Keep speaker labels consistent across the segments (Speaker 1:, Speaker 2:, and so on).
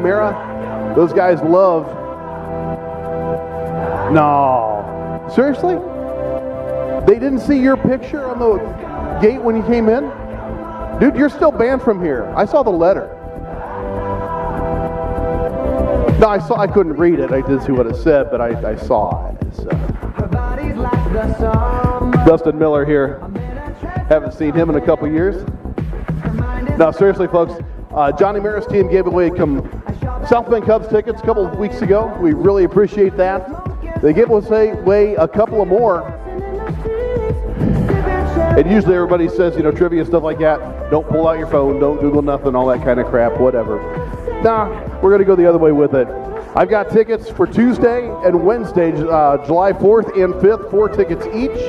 Speaker 1: Mara, those guys love. No. Seriously? They didn't see your picture on the gate when you came in? Dude, you're still banned from here. I saw the letter. No, I couldn't read it. I did see what it said, but I saw it. So. Dustin Miller here. Haven't seen him in a couple years. No, seriously, folks. Johnny Mara's team gave away South Bend Cubs tickets a couple of weeks ago. We really appreciate that. They gave away a couple of more. And usually everybody says, trivia and stuff like that. Don't pull out your phone. Don't Google nothing, all that kind of crap, whatever. Nah, we're going to go the other way with it. I've got tickets for Tuesday and Wednesday, July 4th and 5th, 4 tickets each.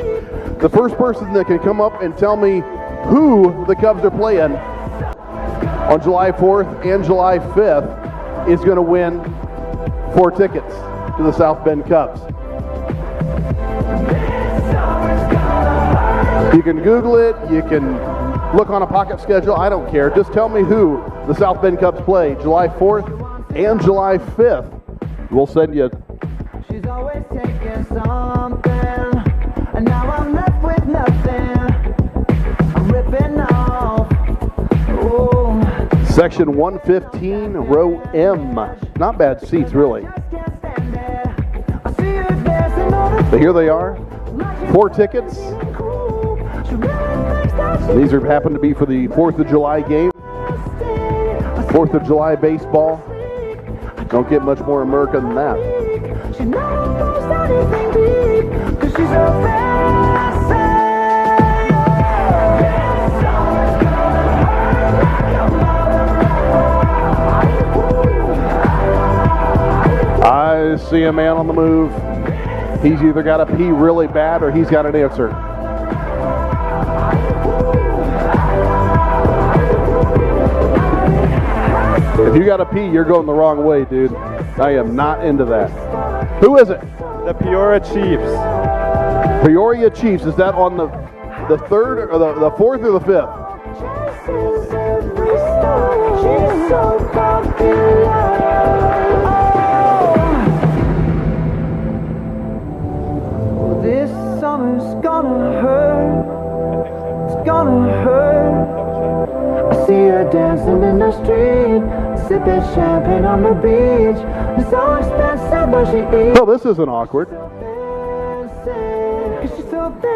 Speaker 1: The first person that can come up and tell me who the Cubs are playing on July 4th and July 5th is going to win 4 tickets to the South Bend Cubs. You can Google it, you can look on a pocket schedule, I don't care. Just tell me who the South Bend Cubs play July 4th and July 5th. We'll send you.
Speaker 2: She's always taking something, and now I'm left with nothing. I'm ripping off. Oh.
Speaker 1: Section 115, row M. Not bad seats, really. But here they are. 4 tickets. These happen to be for the 4th of July game. 4th of July baseball. Don't get much more America than that. I see a man on the move. He's either got to pee really bad or he's got an answer. If you got to pee, you're going the wrong way, dude. I am not into that. Who is it?
Speaker 3: The Peoria Chiefs.
Speaker 1: Peoria Chiefs. Is that on the 3rd or the 4th or the 5th?
Speaker 2: This summer's gonna hurt. It's gonna hurt. I see her dancing in the street, sipping champagne on the beach. It's so expensive, but she eats.
Speaker 1: Oh, this isn't awkward.
Speaker 2: She's so fancy.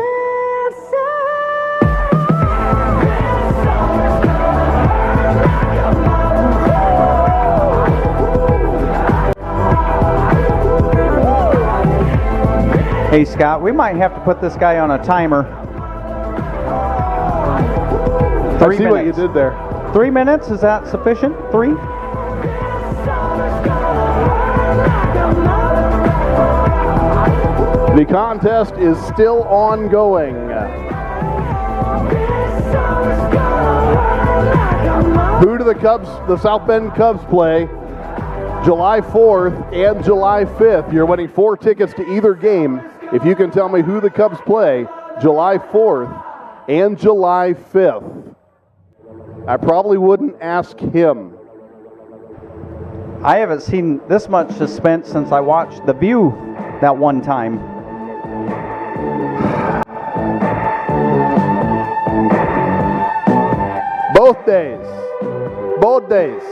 Speaker 3: Hey, Scott, we might have to put this guy on a timer.
Speaker 1: I see what you did there.
Speaker 3: 3 minutes, is that sufficient? 3?
Speaker 1: The contest is still ongoing. Who do the South Bend Cubs play July 4th and July 5th? You're winning 4 tickets to either game if you can tell me who the Cubs play July 4th and July 5th. I probably wouldn't ask him.
Speaker 3: I haven't seen this much suspense since I watched The View that one time.
Speaker 1: Both days. Both days.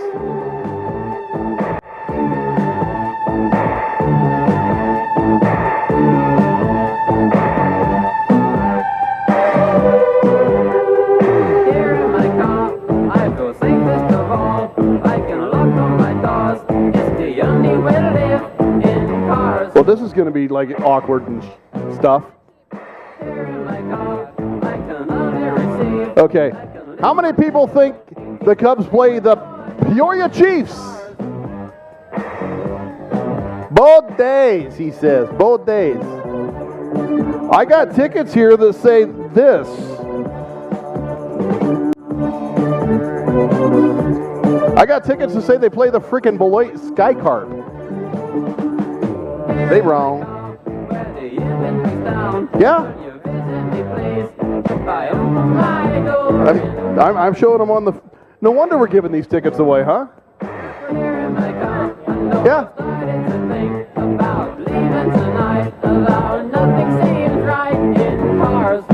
Speaker 1: Well, this is going to be like awkward and stuff. Okay. How many people think the Cubs play the Peoria Chiefs? Both days, he says. Both days. I got tickets here that say this. I got tickets that say they play the freaking Beloit Sky Carp. They wrong. Yeah. I'm showing them on the... No wonder we're giving these tickets away, huh? Yeah.
Speaker 4: Started to think about leaving tonight, although nothing seems right in cars.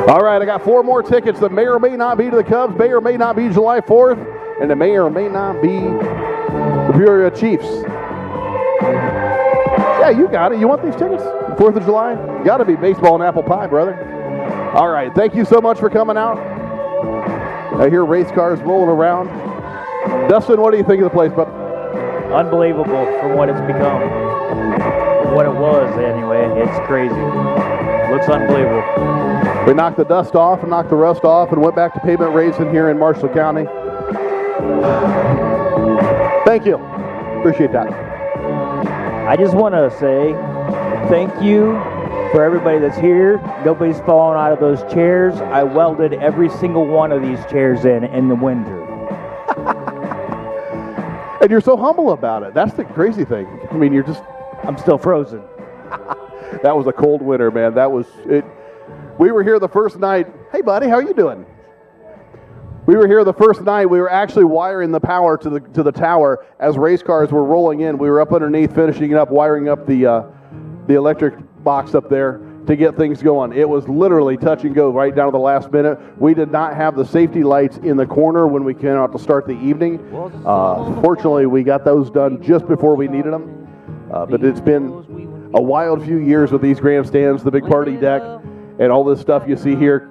Speaker 1: All right, I got 4 more tickets that may or may not be to the Cubs, may or may not be July 4th, and it may or may not be the Peoria Chiefs. Yeah, you got it. You want these tickets? 4th of July? Got to be baseball and apple pie, brother. All right, thank you so much for coming out. I hear race cars rolling around. Dustin, what do you think of the place, bud?
Speaker 5: Unbelievable for what it's become. What it was, anyway. It's crazy. Looks unbelievable.
Speaker 1: We knocked the dust off and knocked the rust off and went back to pavement racing here in Marshall County. Thank you. Appreciate that.
Speaker 5: I just want to say thank you for everybody that's here. Nobody's fallen out of those chairs. I welded every single one of these chairs in the winter.
Speaker 1: And you're so humble about it. That's the crazy thing. I mean, you're just...
Speaker 5: I'm still frozen.
Speaker 1: That was a cold winter, man. That was it. We were here the first night. Hey, buddy, how are you doing? We were here the first night. We were actually wiring the power to the tower as race cars were rolling in. We were up underneath, finishing it up, wiring up the electric box up there to get things going. It was literally touch and go right down to the last minute. We did not have the safety lights in the corner when we came out to start the evening. Fortunately, we got those done just before we needed them. But it's been a wild few years with these grandstands, the big party deck, and all this stuff you see here.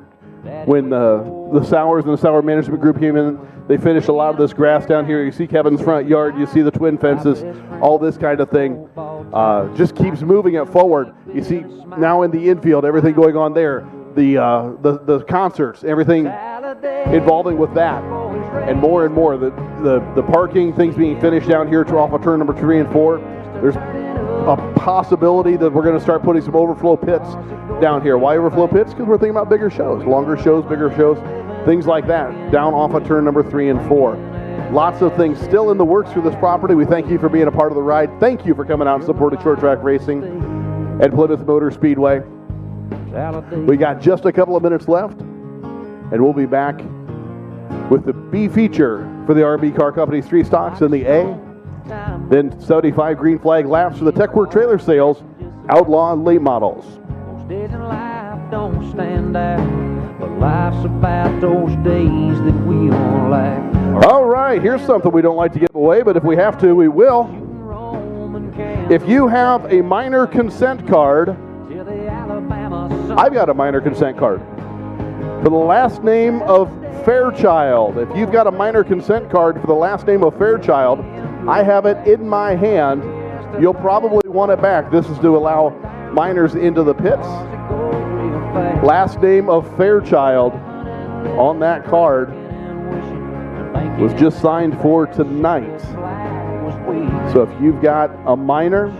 Speaker 1: When the Sowers and the Sauer Management Group came in, they finished a lot of this grass down here. You see Kevin's front yard, you see the twin fences, all this kind of thing. Just keeps moving it forward. You see now in the infield, everything going on there, the concerts, everything involving with that, and more. The parking, things being finished down here off of turn number 3 and 4. There's a possibility that we're going to start putting some overflow pits down here. Why overflow pits? Because we're thinking about bigger shows, longer shows, bigger shows, things like that, down off of turn number 3 and 4. Lots of things still in the works for this property. We thank you for being a part of the ride. Thank you for coming out and supporting short track racing at Plymouth Motor Speedway. We got just a couple of minutes left, and we'll be back with the B feature for the RB Car Company's 3 stocks in the A. Then 75 green flag laps for the TechWork trailer sales, outlaw late models.
Speaker 2: Most days in life don't stand out, but life's about those days that we won't laugh.
Speaker 1: All right, here's something we don't like to give away, but if we have to, we will. If you have a minor consent card, I've got a minor consent card for the last name of Fairchild. If you've got a minor consent card for the last name of Fairchild, I have it in my hand. You'll probably want it back. This is to allow minors into the pits. Last name of Fairchild on that card was just signed for tonight. So if you've got a minor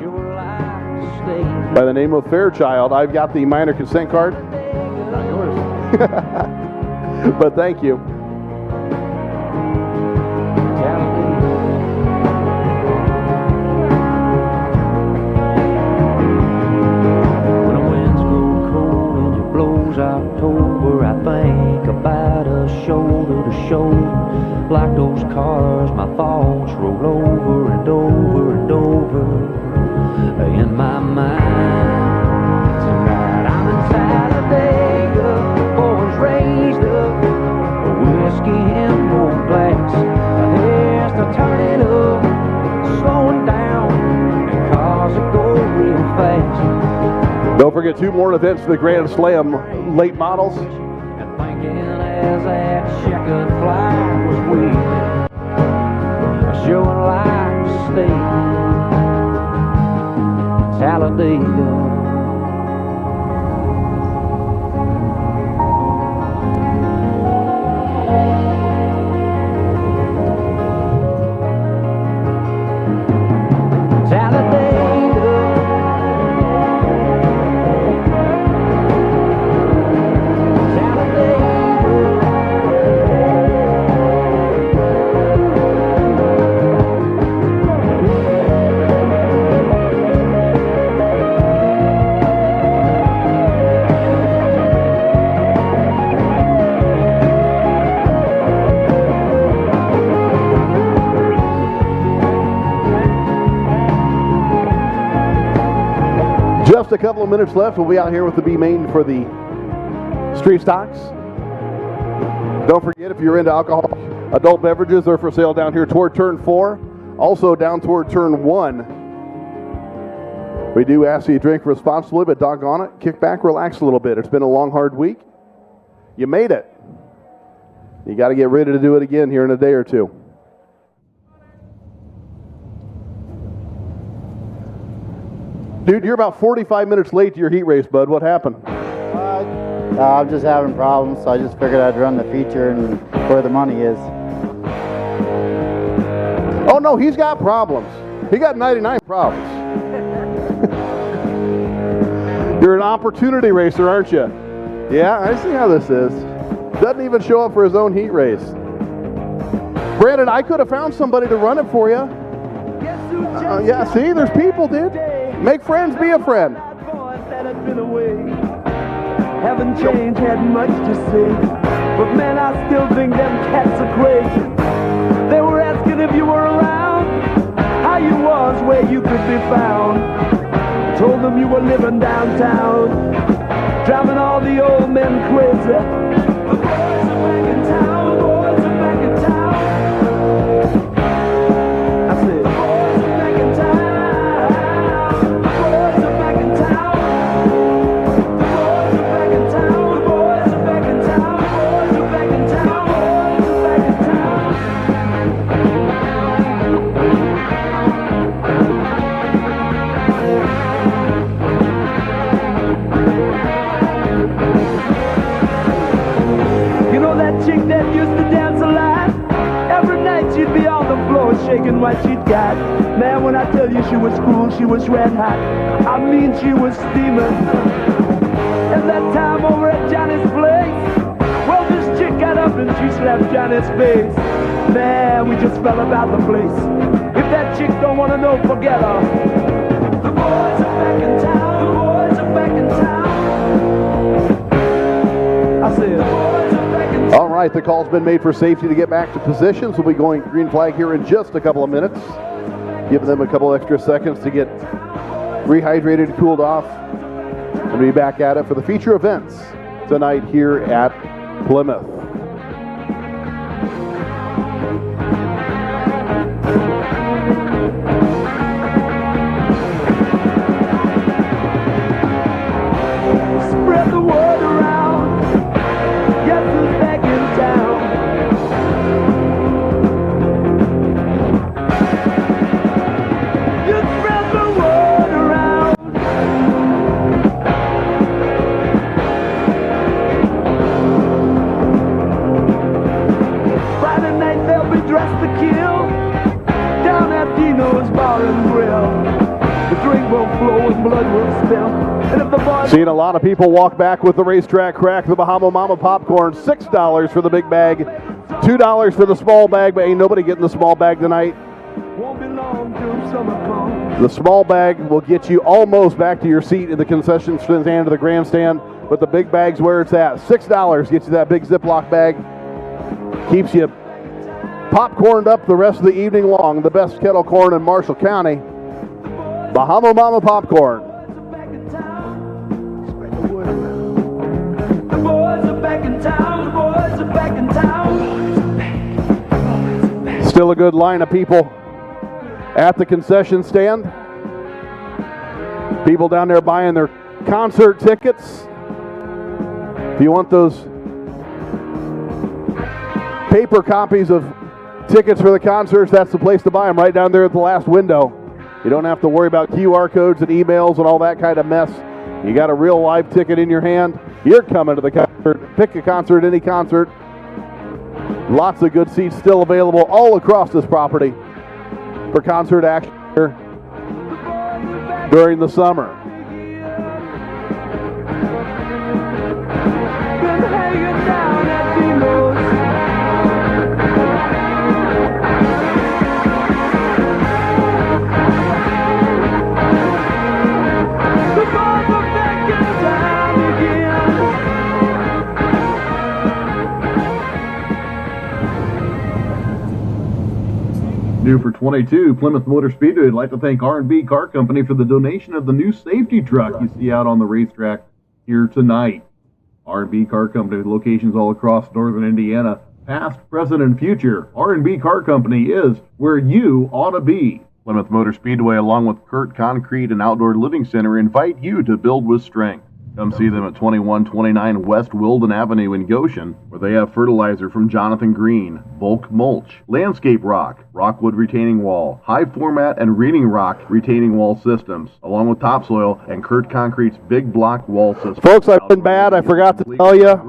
Speaker 1: by the name of Fairchild, I've got the minor consent card. Not yours. But thank you.
Speaker 2: October, I think about us shoulder to shoulder, like those cars my fall thoughts roll over and over and over in my mind. Tonight I'm in Talladega, boys raised up, whiskey in one glass. Here's to turn it up, slowing down, and cars that go real fast.
Speaker 1: Don't forget 2 more events for the Grand Slam late models.
Speaker 2: And thinking as that checkered flag was waving, showing like a state, Talladega.
Speaker 1: Just a couple of minutes left. We'll be out here with the B main for the street stocks. Don't forget, if you're into alcohol, adult beverages, they're for sale down here toward turn 4. Also down toward turn 1. We do ask you to drink responsibly, but doggone it, kick back, relax a little bit. It's been a long, hard week. You made it. You got to get ready to do it again here in a day or two. Dude, you're about 45 minutes late to your heat race, bud. What happened?
Speaker 6: I'm just having problems, so I just figured I'd run the feature and where the money is.
Speaker 1: Oh, no, he's got problems. He got 99 problems. You're an opportunity racer, aren't you? Yeah, I see how this is. Doesn't even show up for his own heat race. Brandon, I could have found somebody to run it for you. Yeah, see, there's people, dude. Make friends, be a friend.
Speaker 2: Haven't changed, had much to say, but man, I still think them cats are crazy. They were asking if you were around, how you was, where you could be found. Told them you were living downtown, driving all the old men crazy. The boys are back in town, the boys are back in town. I said, the boys are back in town. Chick that used to dance a lot, every night she'd be on the floor shaking what she'd got. Man, when I tell you she was cool, she was red hot. I mean, she was steaming. And that time over at Johnny's place, well, this chick got up and she slapped Johnny's face. Man, we just fell about the place. If that chick don't want to know, forget her. The boys are back in town, the boys are back in town. I said, the boys are back in town.
Speaker 1: All right, the call's been made for safety to get back to positions. We'll be going green flag here in just a couple of minutes. Giving them a couple extra seconds to get rehydrated, cooled off, and be back at it for the feature events tonight here at Plymouth.
Speaker 2: Spread the word around. Guess who's back in town? You spread the word around. Friday night they'll be dressed to kill down at Dino's Bar and Grill. The drink won't flow and blood will spill. And if the boys
Speaker 1: Seeing a lot of people walk back with the racetrack crack, the Bahama Mama popcorn, $6 for the big bag, $2 for the small bag, but ain't nobody getting the small bag tonight.
Speaker 2: won't be long till summer comes.
Speaker 1: The small bag will get you almost back to your seat in the concession stand of the grandstand, but the big bag's where it's at. $6 gets you that big Ziploc bag, keeps you popcorned up the rest of the evening long. The best kettle corn in Marshall County. Bahama Mama Popcorn.
Speaker 2: The boys are back in town. The boys are back in town.
Speaker 1: Still a good line of people at the concession stand. People down there buying their concert tickets. If you want those paper copies of tickets for the concerts, that's the place to buy them, right down there at the last window. You don't have to worry about QR codes and emails and all that kind of mess. You got a real live ticket in your hand, you're coming to the concert. Pick a concert, any concert. Lots of good seats still available all across this property for concert action here during the summer.
Speaker 2: Been hanging down at Dino's. The boys are back in town again.
Speaker 1: New for 22, Plymouth Motor Speedway would like to thank R&B Car Company for the donation of the new safety truck you see out on the racetrack here tonight. R&B Car Company with locations all across northern Indiana, past, present, and future. R&B Car Company is where you ought to be. Plymouth Motor Speedway, along with Kurt Concrete and Outdoor Living Center, invite you to build with strength. Come see them at 2129 West Wilden Avenue in Goshen, where they have fertilizer from Jonathan Green, bulk mulch, landscape rock, rockwood retaining wall, high format and reading rock retaining wall systems, along with topsoil and Kurt Concrete's big block wall system. Folks, I've been bad. I forgot to tell you.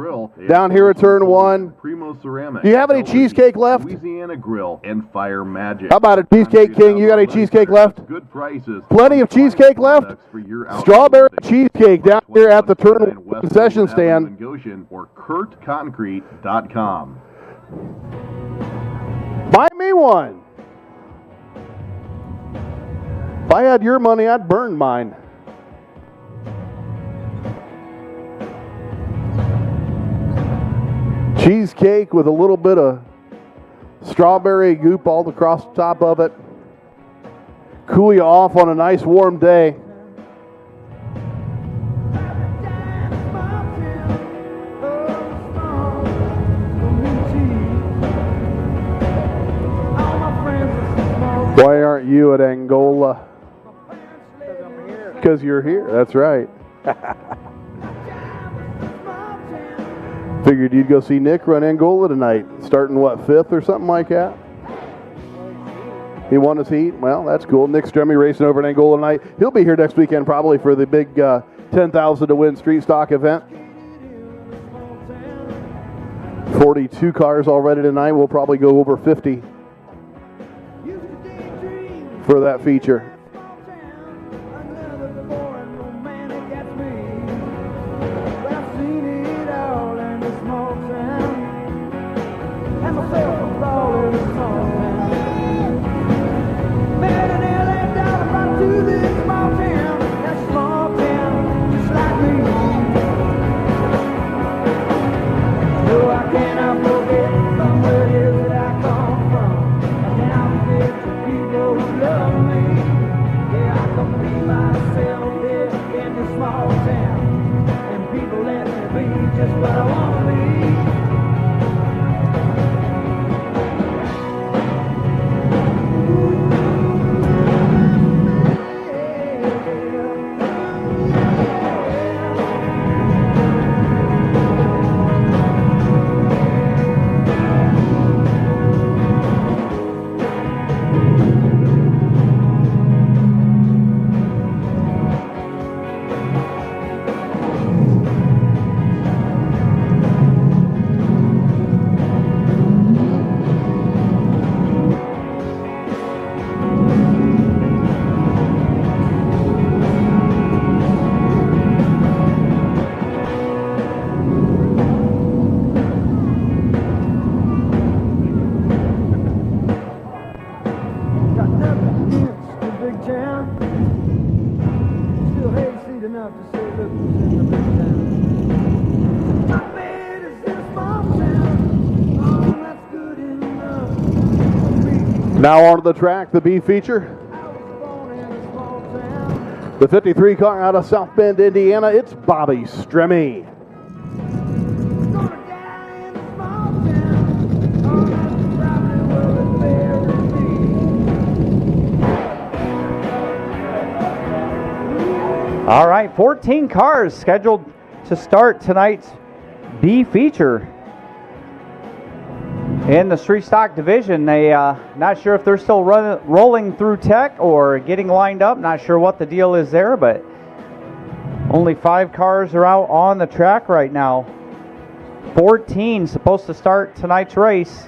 Speaker 1: Down here at Turn 1. Primo Ceramic. Do you have any cheesecake left? Louisiana Grill and Fire Magic. How about a Cheesecake King? You got any cheesecake left? Good prices. Plenty of cheesecake left? Strawberry cheesecake down here at the Turn 1 concession stand. Or KurtConcrete.com. Buy me one. If I had your money, I'd burn mine. Cheesecake with a little bit of strawberry goop all across the top of it. Cool you off on a nice warm day. Why aren't you at Angola? Because you're here. That's right. Figured you'd go see Nick run Angola tonight, starting what, 5th or something like that? He won his heat. Well, that's cool. Nick Stremme racing over in Angola tonight. He'll be here next weekend probably for the big 10,000 to win street stock event. 42 cars already tonight. We'll probably go over 50 for that feature. Now onto the track, the B feature. The 53 car out of South Bend, Indiana, it's Bobby Stremme.
Speaker 3: All right, 14 cars scheduled to start tonight's B feature. In the street stock division, they not sure if they're still rolling through tech or getting lined up. Not sure what the deal is there, but only 5 cars are out on the track right now. 14 supposed to start tonight's race.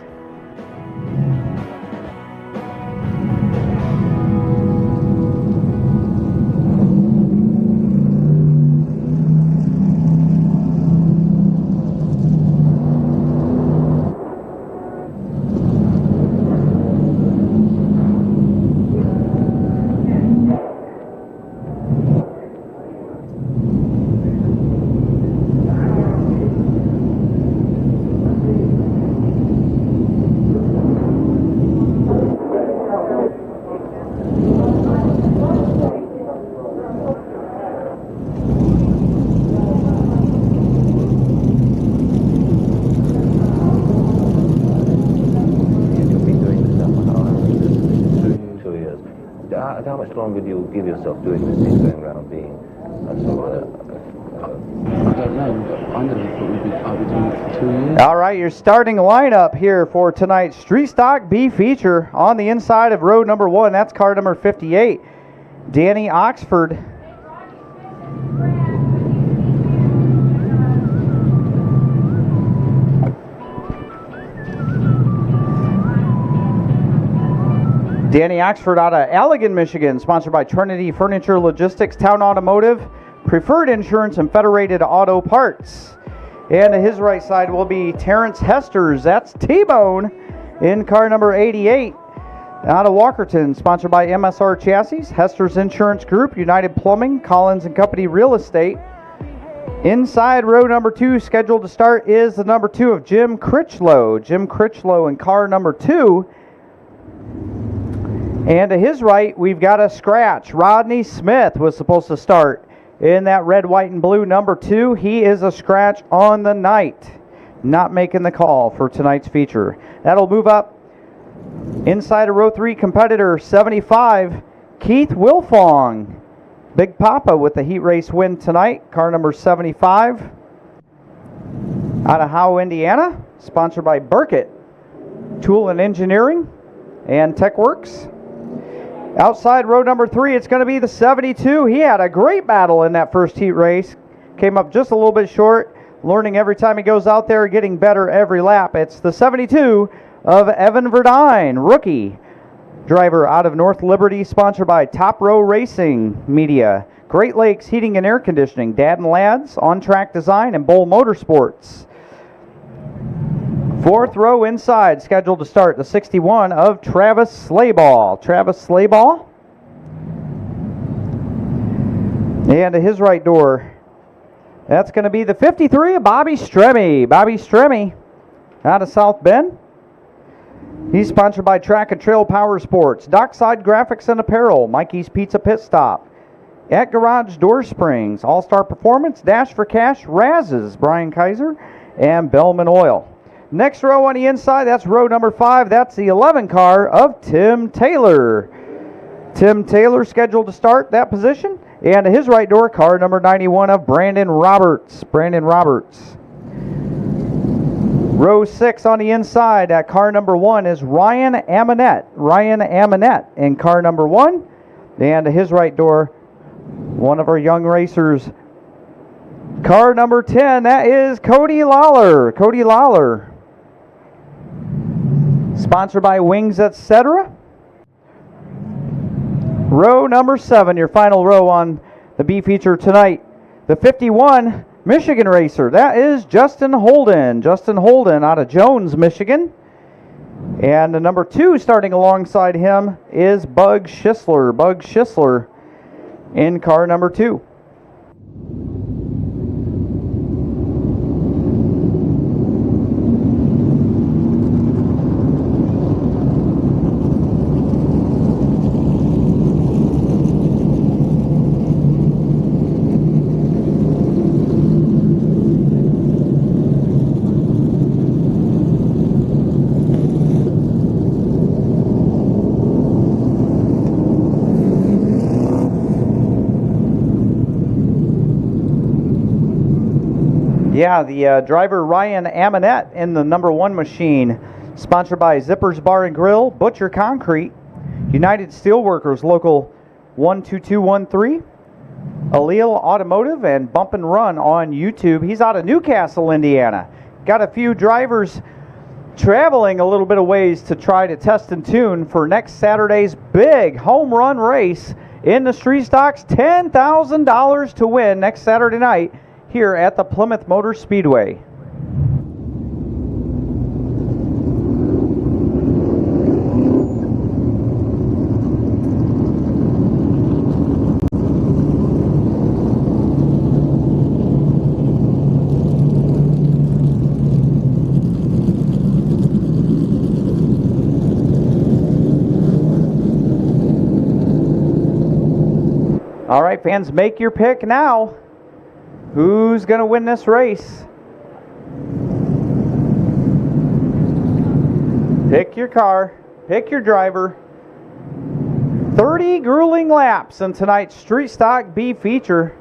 Speaker 7: How much longer do you give yourself doing this thing, going around being
Speaker 8: I don't know, but I never thought I'd be doing it for 2 years.
Speaker 3: All right, your starting lineup here for tonight's Street Stock B feature. On the inside of row number 1, that's car number 58, Danny Oxford. Danny Oxford out of Allegan, Michigan, sponsored by Trinity Furniture Logistics, Town Automotive, Preferred Insurance, and Federated Auto Parts. And to his right side will be Terrence Hesters. That's T-Bone in car number 88 out of Walkerton, sponsored by MSR Chassis, Hesters Insurance Group, United Plumbing, Collins & Company Real Estate. Inside row number 2, scheduled to start, is the number 2 of Jim Critchlow. Jim Critchlow in car number 2. And to his right, we've got a scratch. Rodney Smith was supposed to start in that red, white, and blue number 2. He is a scratch on the night, not making the call for tonight's feature. That'll move up inside of row 3, competitor 75, Keith Wilfong. Big Papa with the heat race win tonight, car number 75. Out of Howe, Indiana, sponsored by Burkett Tool and Engineering and TechWorks. Outside row number 3, it's going to be the 72. He had a great battle in that first heat race. Came up just a little bit short, learning every time he goes out there, getting better every lap. It's the 72 of Evan Verdine, rookie driver out of North Liberty, sponsored by Top Row Racing Media, Great Lakes Heating and Air Conditioning, Dad and Lads, On Track Design, and Bull Motorsports. 4th row inside, scheduled to start, the 61 of Travis Slayball. Travis Slayball. And to his right door, that's going to be the 53 of Bobby Stremme. Bobby Stremme out of South Bend. He's sponsored by Track and Trail Power Sports, Dockside Graphics and Apparel, Mikey's Pizza Pit Stop, At Garage Door Springs, All-Star Performance, Dash for Cash, Raz's, Brian Kaiser, and Bellman Oil. Next row on the inside, that's row number 5. That's the 11 car of Tim Taylor. Tim Taylor scheduled to start that position. And to his right door, car number 91 of Brandon Roberts. Brandon Roberts. Row 6 on the inside, at car number 1 is Ryan Amonette. Ryan Amonette in car number 1. And to his right door, one of our young racers, car number 10, that is Cody Lawler. Cody Lawler. Sponsored by Wings Etc. Row number 7, your final row on the B feature tonight. The 51 Michigan racer, that is Justin Holden. Justin Holden out of Jones, Michigan. And the number 2 starting alongside him is Bug Schisler. Bug Schisler in car number 2. Yeah, the driver Ryan Amonette in the number 1 machine. Sponsored by Zippers Bar and Grill, Butcher Concrete, United Steelworkers Local 12213, Allele Automotive, and Bump and Run on YouTube. He's out of Newcastle, Indiana. Got a few drivers traveling a little bit of ways to try to test and tune for next Saturday's big home run race in the Street Stocks. $10,000 to win next Saturday night here at the Plymouth Motor Speedway. All right, fans, make your pick now. Who's going to win this race? Pick your car, pick your driver. 30 grueling laps in tonight's Street Stock B feature.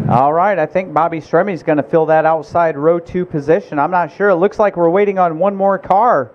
Speaker 3: All right, I think Bobby Stremmy's going to fill that outside row 2 position. I'm not sure. It looks like we're waiting on one more car.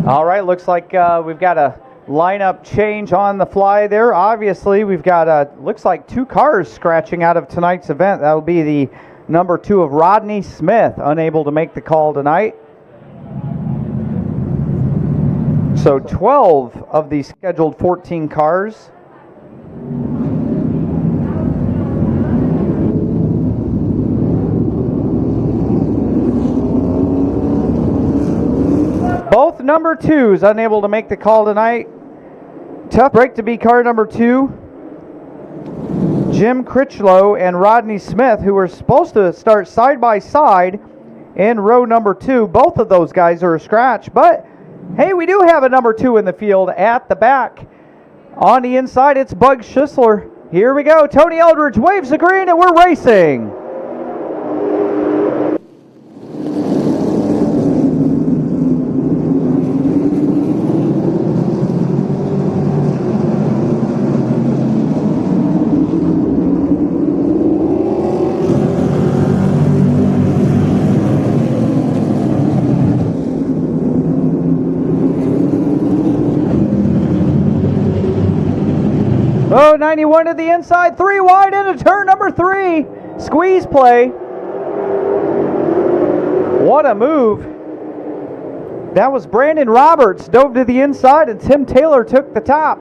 Speaker 3: All right, looks like we've got a lineup change on the fly there. Obviously, we've got, looks like 2 cars scratching out of tonight's event. That'll be the number 2 of Rodney Smith, unable to make the call tonight. So 12 of the scheduled 14 cars. Both number 2s unable to make the call tonight. Tough break to be car number 2. Jim Critchlow and Rodney Smith, who were supposed to start side by side in row number 2. Both of those guys are a scratch, but hey, we do have a number 2 in the field at the back. On the inside, it's Bug Schisler. Here we go. Tony Eldridge waves the green, and we're racing. Oh, 91 to the inside, 3 wide into turn number 3. Squeeze play. What a move. That was Brandon Roberts, dove to the inside, and Tim Taylor took the top.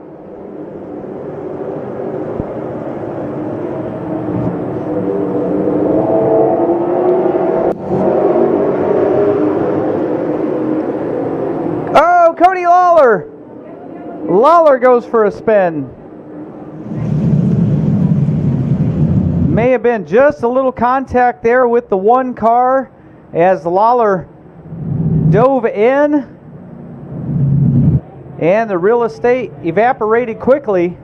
Speaker 3: Oh, Cody Lawler. Lawler goes for a spin. May have been just a little contact there with the one car as Lawler dove in, and the real estate evaporated quickly.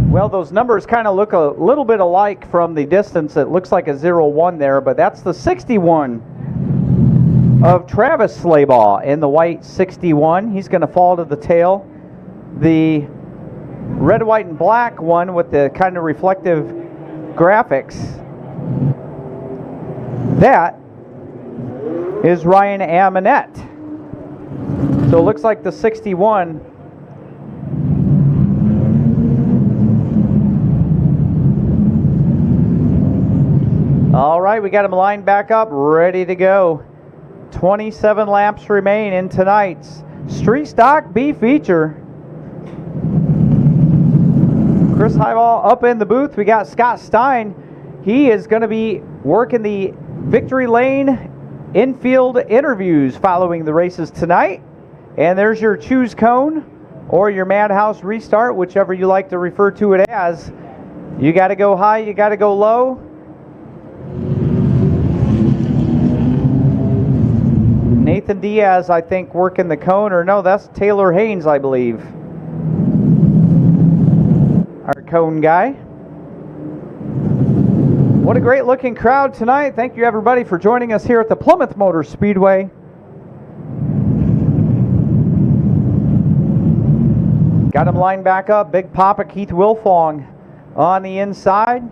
Speaker 3: Well, those numbers kind of look a little bit alike from the distance. It looks like a 0-1 there, but that's the 61 of Travis Slaybaugh in the white 61. He's going to fall to the tail. The red, white, and black one with the kind of reflective graphics. That is Ryan Amonette. So it looks like the 61. All right, we got him lined back up, ready to go. 27 laps remain in tonight's Street Stock B feature. Chris Highball up in the booth. We got Scott Stein. He is going to be working the Victory Lane infield interviews following the races tonight. And there's your choose cone or your Madhouse restart, whichever you like to refer to it as. You got to go high, you got to go low. Nathan Diaz, I think, working the cone, or no, that's Taylor Haynes, I believe. Our cone guy. What a great looking crowd tonight. Thank you everybody for joining us here at the Plymouth Motor Speedway. Got him lined back up. Big Papa Keith Wilfong on the inside.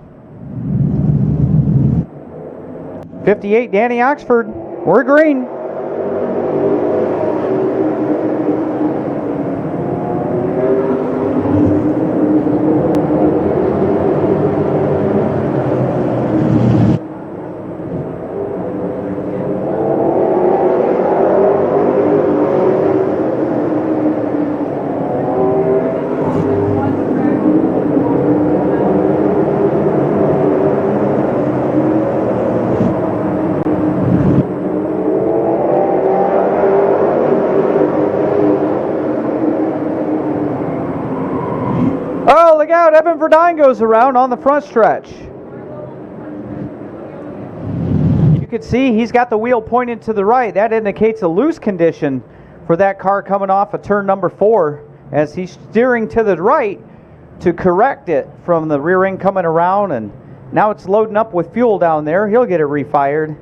Speaker 3: 58 Danny Oxford. We're green. Oh, look out, Evan Verdine goes around on the front stretch. You can see he's got the wheel pointed to the right. That indicates a loose condition for that car coming off of turn number 4 as he's steering to the right to correct it from the rear end coming around, and now it's loading up with fuel down there. He'll get it refired.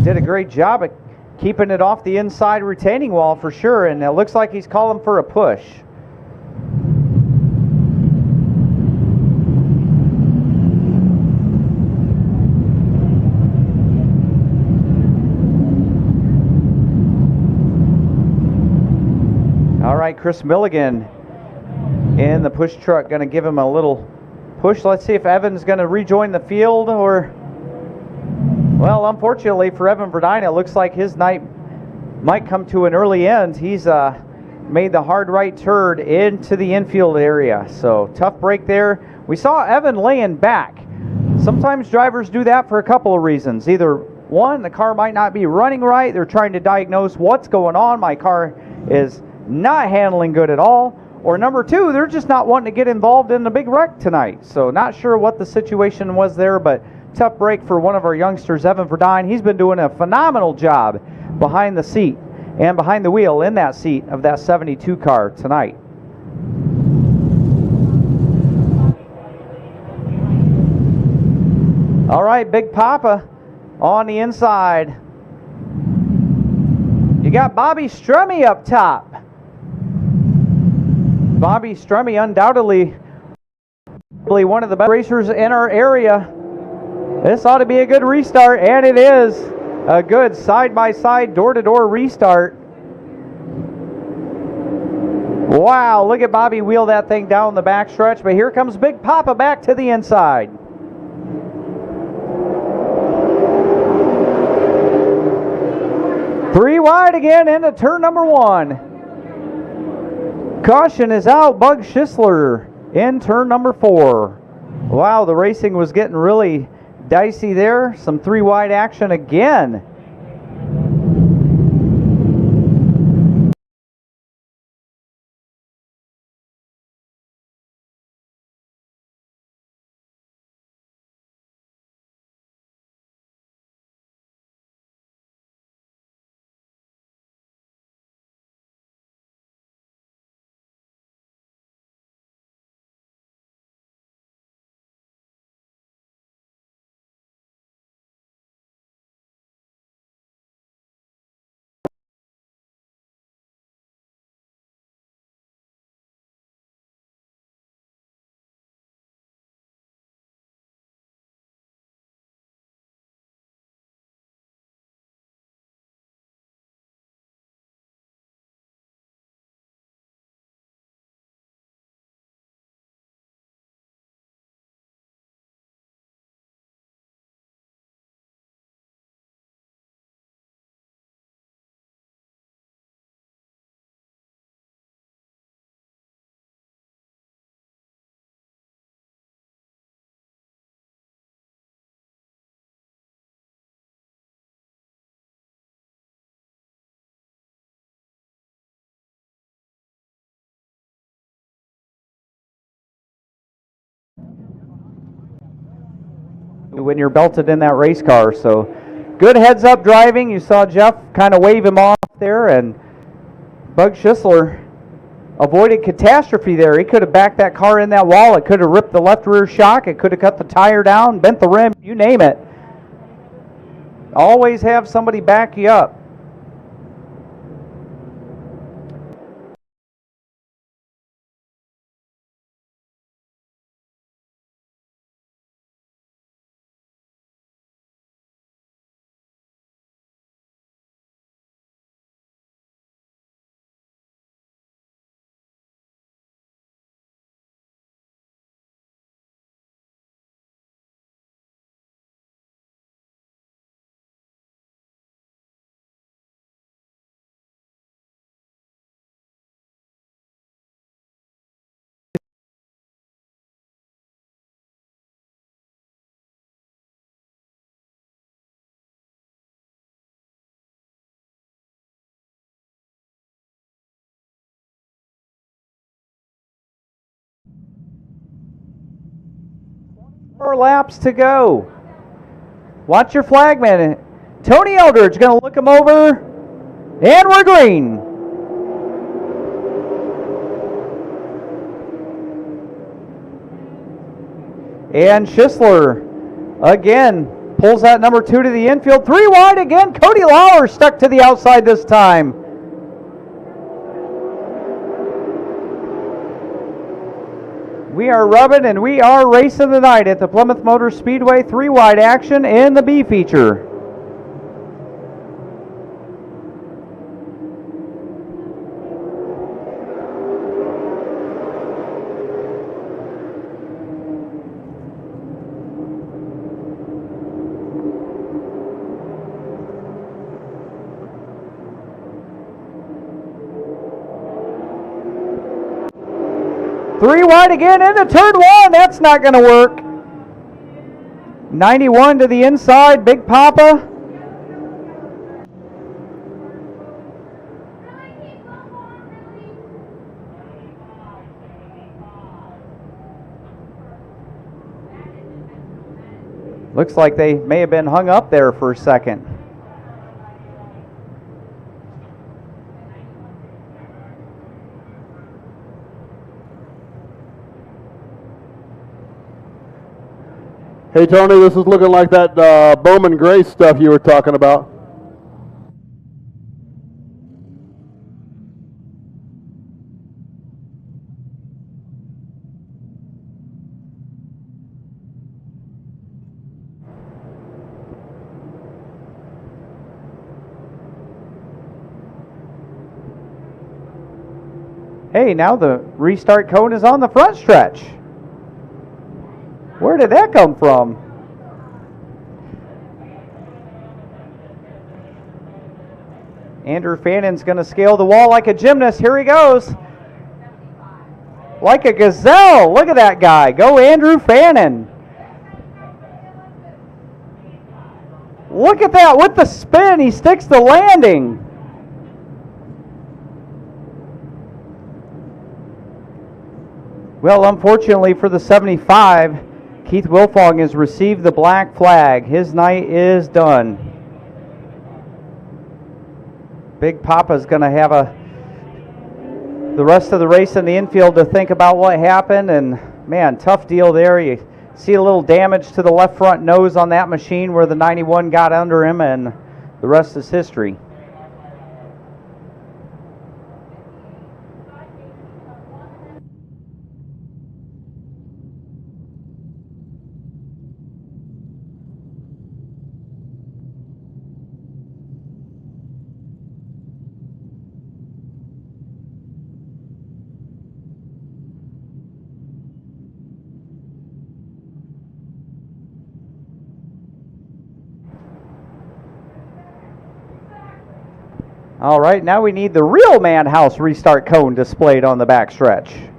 Speaker 3: Did a great job at keeping it off the inside retaining wall for sure, and it looks like he's calling for a push. All right, Chris Milligan in the push truck, going to give him a little push. Let's see if Evan's going to rejoin the field, or well, unfortunately for Evan Verdine, it looks like his night might come to an early end. He's made the hard right turn into the infield area. So tough break there. We saw Evan laying back. Sometimes drivers do that for a couple of reasons. Either one, the car might not be running right. They're trying to diagnose what's going on. My car is not handling good at all. Or number two, they're just not wanting to get involved in the big wreck tonight. So not sure what the situation was there, but tough break for one of our youngsters, Evan Verdine. He's been doing a phenomenal job behind the seat and behind the wheel in that seat of that 72 car tonight. All right, Big Papa on the inside. You got Bobby Stremme up top. Bobby Stremme, undoubtedly one of the best racers in our area. This ought to be a good restart, and it is a good side-by-side, door-to-door restart. Wow, look at Bobby wheel that thing down the backstretch, but here comes Big Papa back to the inside. Three wide again into turn number 1. Caution is out, Bug Schisler in turn number 4. Wow, the racing was getting really dicey there. Some three wide action again. when you're belted in that race car. So good heads up driving. You saw Jeff kind of wave him off there, and Bug Schisler avoided catastrophe there. He could have backed that car in that wall. It could have ripped the left rear shock. It could have cut the tire down, bent the rim, you name it. Always have somebody back you up. Four laps to go. Watch your flagman. Tony Eldridge going to look him over. And we're green. And Schisler again pulls that number 2 to the infield. 3 wide again. Cody Lauer stuck to the outside this time. We are rubbing and we are racing tonight at the Plymouth Motor Speedway. 3 wide action in the B feature. Three wide again into turn 1. That's not going to work. 91 to the inside. Big Papa. Looks like they may have been hung up there for a second.
Speaker 1: Hey, Tony, this is looking like that Bowman Gray stuff you were talking about.
Speaker 3: Hey, now the restart cone is on the front stretch. Where did that come from? Andrew Fannon's going to scale the wall like a gymnast. Here he goes. Like a gazelle. Look at that guy. Go Andrew Fannon. Look at that. With the spin, he sticks the landing. Well, unfortunately for the 75, Keith Wilfong has received the black flag. His night is done. Big Papa's going to have the rest of the race in the infield to think about what happened. And, man, tough deal there. You see a little damage to the left front nose on that machine where the 91 got under him, and the rest is history. All right, now we need the real Madhouse restart cone displayed on the backstretch.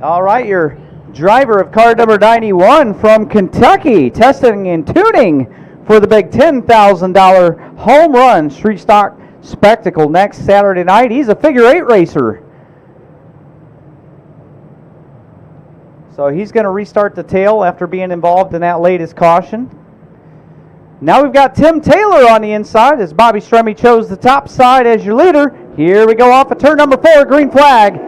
Speaker 3: All right, your driver of car number 91 from Kentucky, testing and tuning for the big $10,000 home run street stock spectacle next Saturday night. He's a figure 8 racer. So he's going to restart the tail after being involved in that latest caution. Now we've got Tim Taylor on the inside as Bobby Stremme chose the top side as your leader. Here we go off of turn number 4, green flag.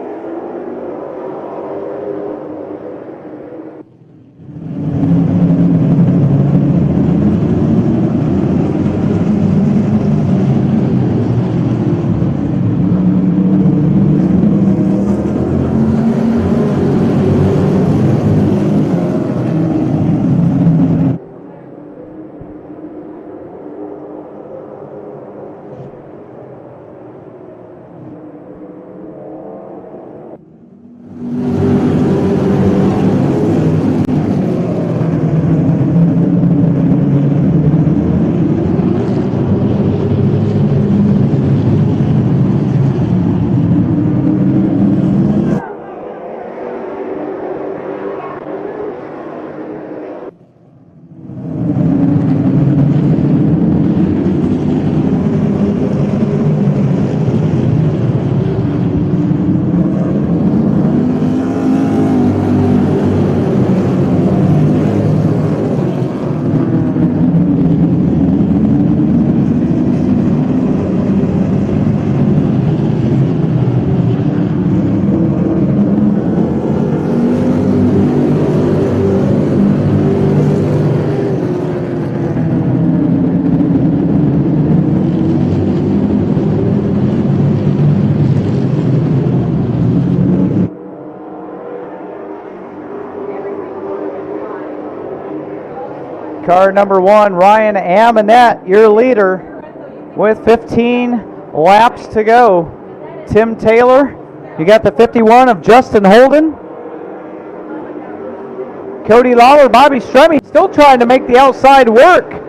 Speaker 3: Car number 1, Ryan Amonette, your leader, with 15 laps to go. Tim Taylor, you got the 51 of Justin Holden. Cody Lawler, Bobby Stremme still trying to make the outside work.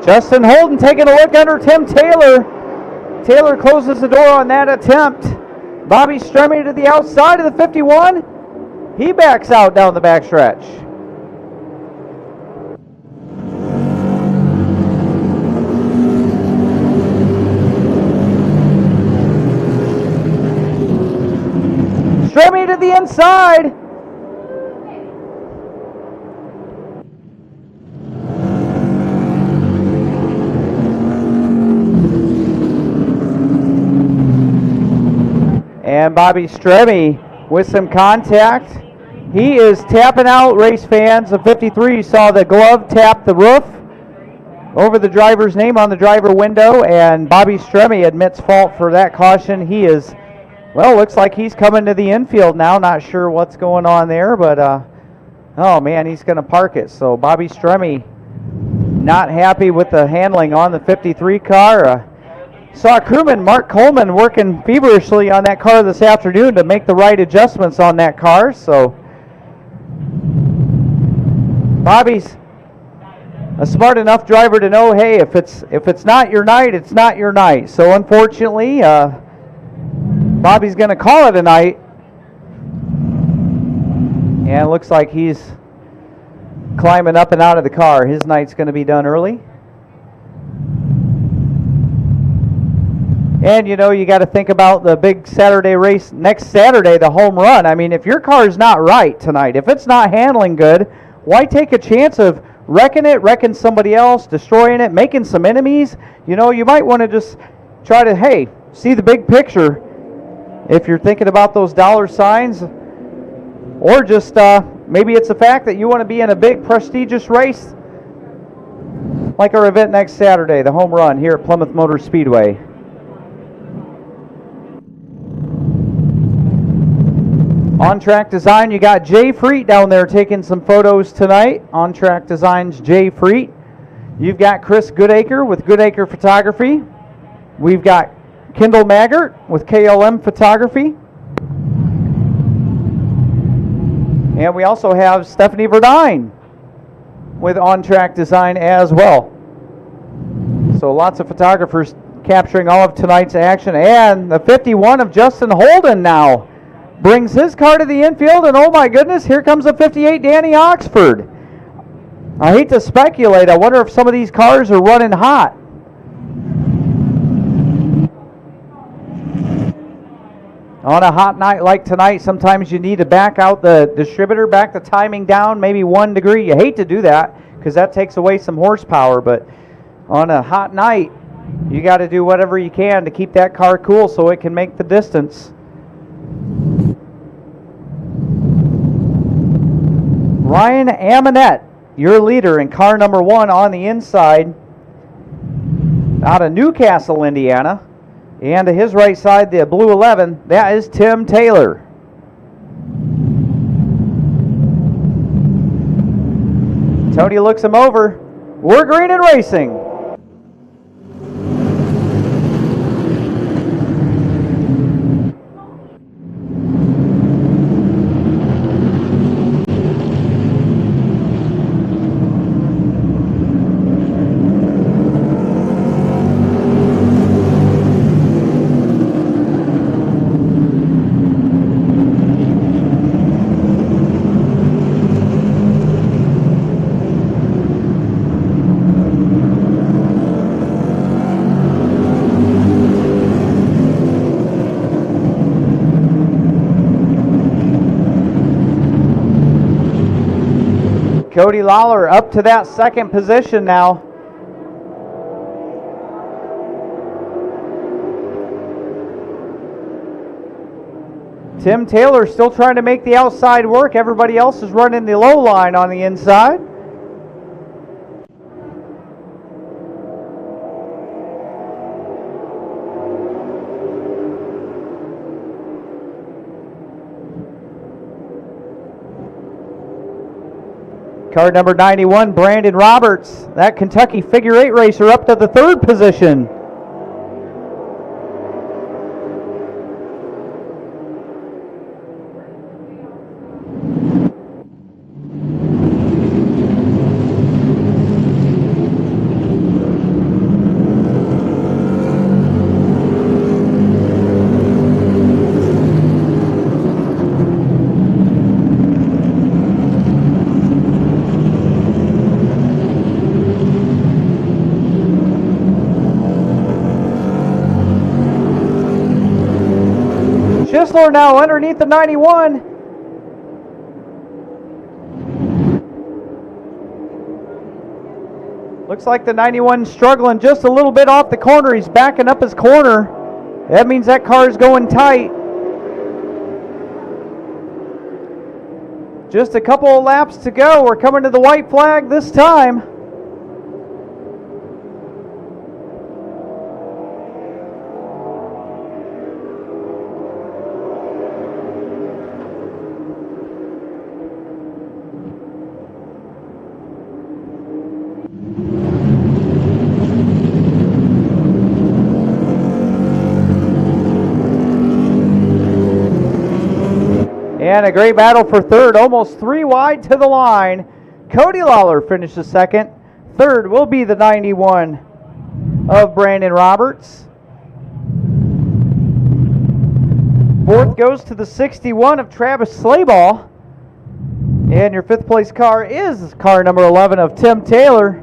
Speaker 3: Justin Holden taking a look under Tim Taylor. Taylor closes the door on that attempt. Bobby Stremme to the outside of the 51. He backs out down the backstretch. Stremme to the inside. And Bobby Stremme with some contact. He is tapping out, race fans. The 53 saw the glove tap the roof over the driver's name on the driver window, and Bobby Stremme admits fault for that caution. He is, well, looks like he's coming to the infield now. Not sure what's going on there, but, oh man, he's going to park it. So Bobby Stremme not happy with the handling on the 53 car. Saw crewman Mark Coleman working feverishly on that car this afternoon to make the right adjustments on that car. So Bobby's a smart enough driver to know, hey, if it's not your night, it's not your night. So unfortunately, Bobby's going to call it a night, and it looks like he's climbing up and out of the car. His night's going to be done early. And, you know, you got to think about the big Saturday race next Saturday, the home run. I mean, if your car's not right tonight, if it's not handling good, why take a chance of wrecking somebody else, destroying it, making some enemies? You know, you might want to just try to, hey, see the big picture if you're thinking about those dollar signs, or just Maybe it's the fact that you want to be in a big, prestigious race like our event next Saturday, the home run here at Plymouth Motor Speedway. On Track Design, you got Jay Freet down there taking some photos tonight. On Track Design's Jay Freet. You've got Chris Goodacre with Goodacre Photography. We've got Kendall Maggart with KLM Photography. And we also have Stephanie Verdine with On Track Design as well. So lots of photographers capturing all of tonight's action. And the 51 of Justin Holden now brings his car to the infield, and oh my goodness, here comes a 58 Danny Oxford. I hate to speculate. I wonder if some of these cars are running hot. On a hot night like tonight, sometimes you need to back out the distributor, back the timing down maybe 1 degree. You hate to do that because that takes away some horsepower, but on a hot night, you got to do whatever you can to keep that car cool so it can make the distance. Ryan Amonette, your leader in car number 1 on the inside, out of Newcastle, Indiana. And to his right side, the blue 11, that is Tim Taylor. Tony looks him over. We're green and racing. Cody Lawler up to that second position now. Tim Taylor still trying to make the outside work. Everybody else is running the low line on the inside. Car number 91, Brandon Roberts, that Kentucky figure 8 racer, up to the third position. Schisler now underneath the 91. Looks like the 91 struggling just a little bit off the corner. He's backing up his corner. That means that car is going tight. Just a couple of laps to go. We're coming to the white flag this time. And a great battle for third, almost 3 wide to the line. Cody Lawler finishes second. Third will be the 91 of Brandon Roberts. Fourth goes to the 61 of Travis Slayball. And your fifth place car is car number 11 of Tim Taylor.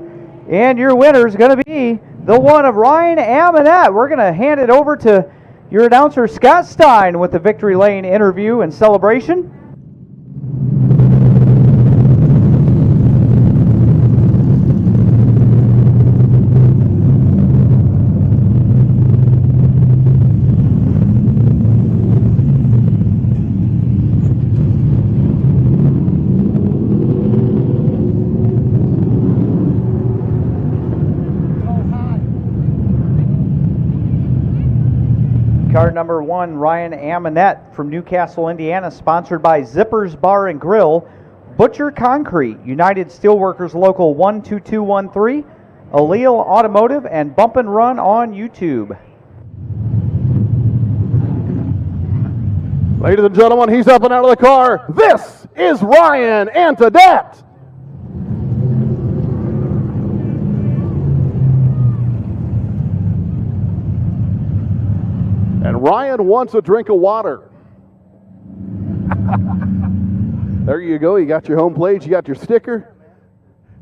Speaker 3: And your winner is going to be the one of Ryan Amonette. We're going to hand it over to your announcer, Scott Stein, with the Victory Lane interview and celebration. number 1, Ryan Amonette from Newcastle, Indiana, sponsored by Zippers Bar and Grill, Butcher Concrete, United Steelworkers Local 12213, Allele Automotive, and Bump and Run on YouTube.
Speaker 1: Ladies and gentlemen, he's up and out of the car. This is Ryan Antodet. And Ryan wants a drink of water. There you go. You got your home plate, you got your sticker,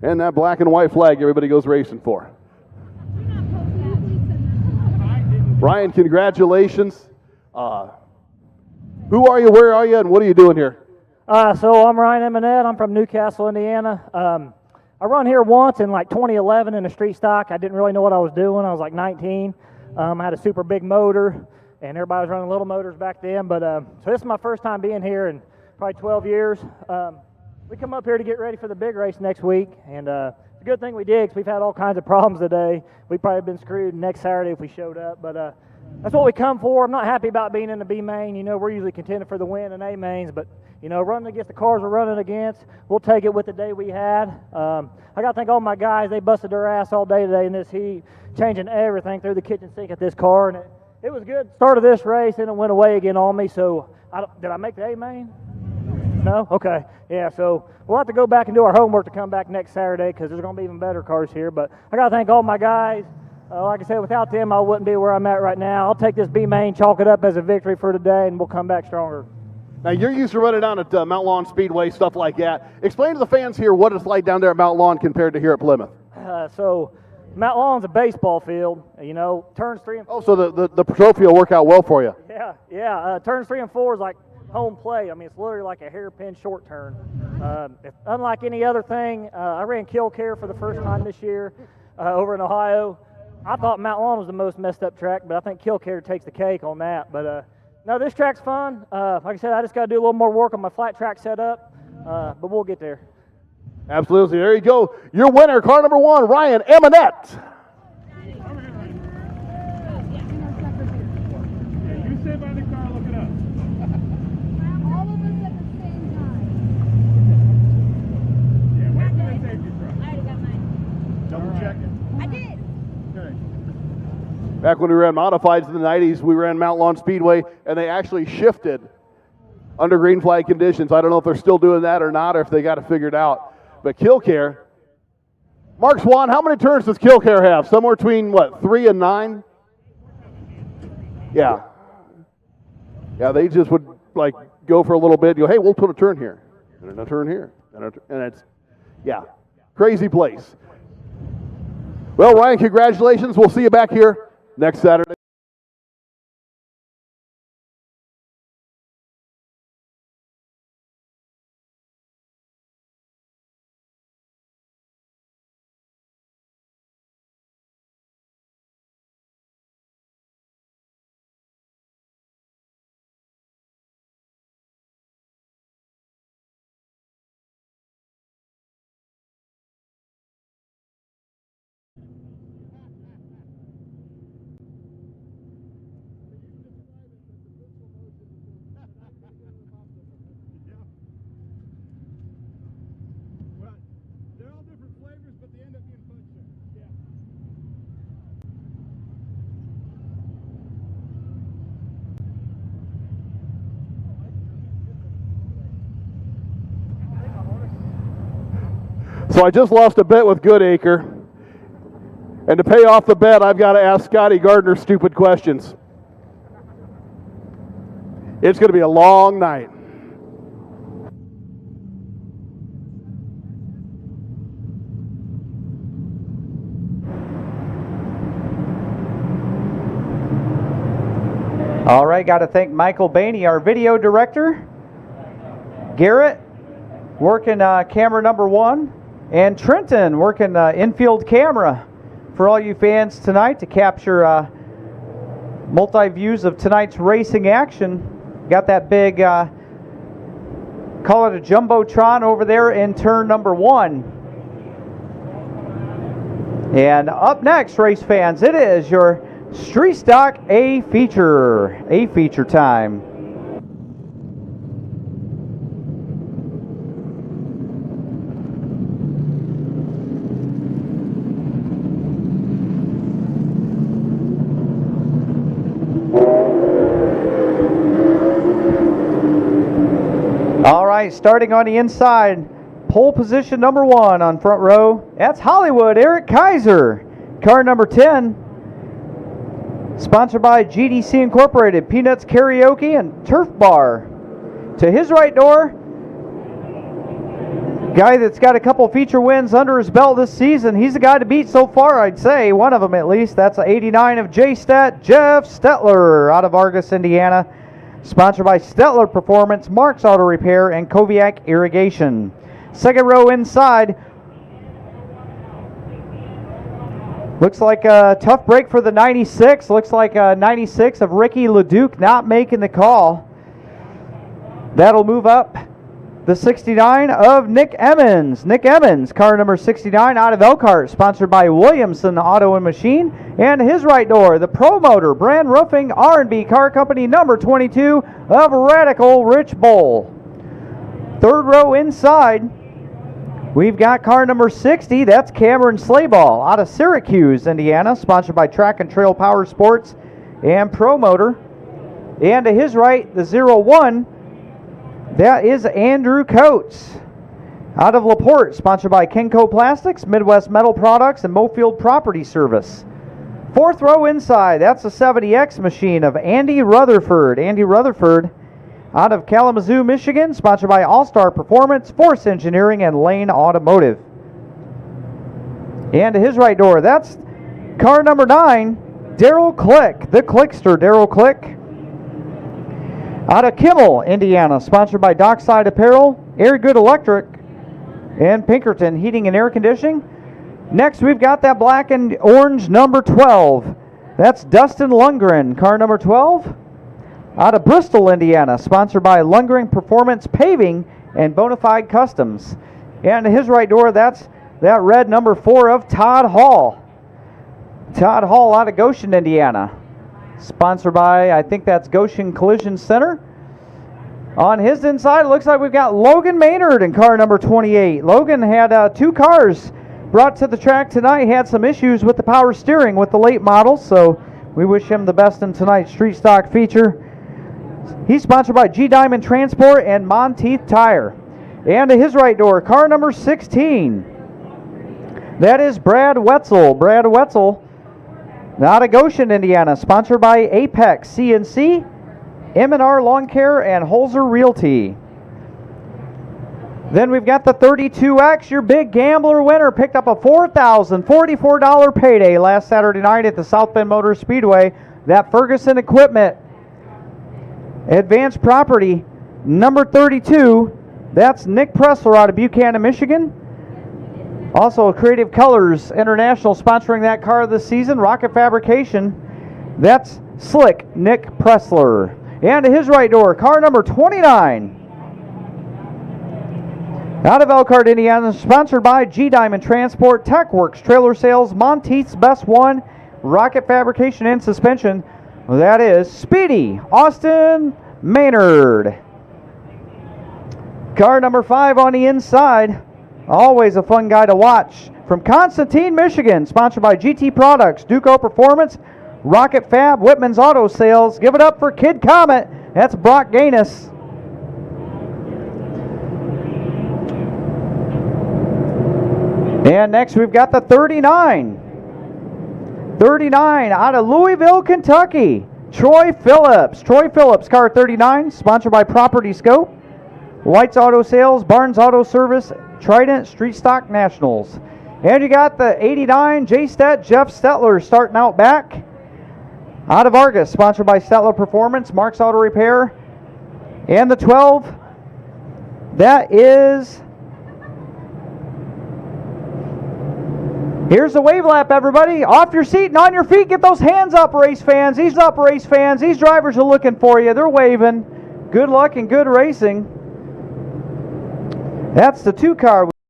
Speaker 1: and that black and white flag everybody goes racing for. Ryan, congratulations. Who are you, where are you, and what are you doing here?
Speaker 9: So I'm Ryan Eminette. I'm from Newcastle, Indiana. I run here once in like 2011 in a street stock. I didn't really know what I was doing. I was like 19. I had a super big motor, and everybody was running little motors back then. But so this is my first time being here in probably 12 years. We come up here to get ready for the big race next week, and it's a good thing we did because we've had all kinds of problems today. We'd probably been screwed next Saturday if we showed up, but that's what we come for. I'm not happy about being in the B main. You know, we're usually contending for the win in A mains, but you know, running against the cars we're running against, we'll take it with the day we had. I got to thank all my guys. They busted their ass all day today in this heat, changing everything through the kitchen sink at this car, and it was good. Start of this race, and it went away again on me. So, did I make the A main? No? Okay. Yeah, so we'll have to go back and do our homework to come back next Saturday because there's going to be even better cars here. But I got to thank all my guys. Like I said, without them, I wouldn't be where I'm at right now. I'll take this B main, chalk it up as a victory for today, and we'll come back stronger.
Speaker 1: Now, you're used to running down at Mount Lawn Speedway, stuff like that. Explain to the fans here what it's like down there at Mount Lawn compared to here at Plymouth.
Speaker 9: So Mount Lawn's a baseball field, you know, turns 3 and 4.
Speaker 1: Oh, so the trophy will work out well for you.
Speaker 9: Yeah. Turns 3 and 4 is like home plate. I mean, it's literally like a hairpin short turn. Unlike any other thing, I ran Killcare for the first time this year over in Ohio. I thought Mount Lawn was the most messed up track, but I think Killcare takes the cake on that. But no, this track's fun. Like I said, I just got to do a little more work on my flat track setup, but we'll get there.
Speaker 1: Absolutely. There you go. Your winner, car number 1, Ryan Eminette.
Speaker 10: You stay by the car, look it up.
Speaker 11: All of us at the same time.
Speaker 10: Yeah, wait for the safety truck.
Speaker 11: I already got mine.
Speaker 10: Double check it.
Speaker 11: I did.
Speaker 10: Okay.
Speaker 1: Back when we ran modifieds in the 90s, we ran Mount Lawn Speedway, and they actually shifted under green flag conditions. I don't know if they're still doing that or not, or if they got it figured out. But Killcare, Mark Swan, how many turns does Killcare have? Somewhere between, 3 and 9? Yeah. Yeah, they just would, go for a little bit and go, hey, we'll put a turn here, and a turn here. And it's, crazy place. Well, Ryan, congratulations. We'll see you back here next Saturday.
Speaker 10: They're all different flavors, but they end up being fun shit. Yeah.
Speaker 1: So I just lost a bet with Goodacre. And to pay off the bet, I've got to ask Scotty Gardner stupid questions. It's going to be a long night.
Speaker 3: All right, got to thank Michael Bainey, our video director. Garrett working camera number 1. And Trenton working infield camera for all you fans tonight to capture multi-views of tonight's racing action. Got that big, call it a Jumbotron over there in turn number 1. And up next, race fans, it is your Street Stock A feature time. All right, starting on the inside, pole position number 1 on front row. That's Hollywood, Eric Kaiser. Car number 10, sponsored by GDC Incorporated, Peanuts Karaoke, and Turf Bar. To his right door, guy that's got a couple feature wins under his belt this season. He's the guy to beat so far, I'd say. One of them at least. That's an 89 of J-Stat, Jeff Stetler out of Argus, Indiana. Sponsored by Stetler Performance, Mark's Auto Repair, and Koviak Irrigation. Second row inside. Looks like a tough break for the 96. Looks like a 96 of Ricky LeDuc not making the call. That'll move up the 69 of Nick Emmons. Nick Emmons, car number 69 out of Elkhart, sponsored by Williamson Auto and Machine. And his right door, the Pro Motor Brand Roofing R&B Car Company number 22 of Radical Rich Bull. Third row inside, we've got car number 60. That's Cameron Slayball out of Syracuse, Indiana, sponsored by Track and Trail Power Sports and Pro Motor. And to his right, the 01, that is Andrew Coates out of LaPorte, sponsored by Kenco Plastics, Midwest Metal Products, and Mofield Property Service. Fourth row inside, that's the 70X machine of Andy Rutherford. Andy Rutherford out of Kalamazoo, Michigan, sponsored by All-Star Performance, Force Engineering, and Lane Automotive. And to his right door, that's car number 9, Daryl Click, the Clickster, Daryl Click. Out of Kimmel, Indiana, sponsored by Dockside Apparel, Air Good Electric, and Pinkerton Heating and Air Conditioning. Next, we've got that black and orange number 12. That's Dustin Lundgren, car number 12. Out of Bristol, Indiana, sponsored by Lundgren Performance Paving and Bonafide Customs. And to his right door, that's that red number 4 of Todd Hall. Todd Hall out of Goshen, Indiana, sponsored by, I think that's Goshen Collision Center. On his inside, it looks like we've got Logan Maynard in car number 28. Logan had 2 cars brought to the track tonight. He had some issues with the power steering with the late models, so we wish him the best in tonight's Street Stock feature. He's sponsored by G Diamond Transport and Monteith Tire. And to his right door, car number 16. That is Brad Wetzel. Brad Wetzel out of Goshen, Indiana, sponsored by Apex CNC, M&R Lawn Care, and Holzer Realty. Then we've got the 32X, your big gambler winner, picked up a $4,044 payday last Saturday night at the South Bend Motor Speedway. That Ferguson Equipment Advanced Property number 32, that's Nick Pressler out of Buchanan, Michigan. Also, Creative Colors International sponsoring that car this season. Rocket Fabrication, that's Slick Nick Pressler. And to his right door, car number 29. Out of Elkhart, Indiana, sponsored by G Diamond Transport, TechWorks Trailer Sales, Monteith's Best One, Rocket Fabrication and Suspension. That is Speedy Austin Maynard. Car number 5 on the inside. Always a fun guy to watch. From Constantine, Michigan, sponsored by GT Products, Duco Performance, Rocket Fab, Whitman's Auto Sales. Give it up for Kid Comet. That's Brock Gaines. And next we've got the 39. 39 out of Louisville, Kentucky, Troy Phillips. Troy Phillips, car 39, sponsored by Property Scope, White's Auto Sales, Barnes Auto Service, Trident Street Stock Nationals. And you got the 89 J-Stat Jeff Stetler starting out back. Out of Argus, sponsored by Stetler Performance, Mark's Auto Repair. And the 12, that is... Here's the wave lap, everybody. Off your seat and on your feet. Get those hands up, race fans. These up, race fans. These drivers are looking for you. They're waving. Good luck and good racing. That's the 2 car.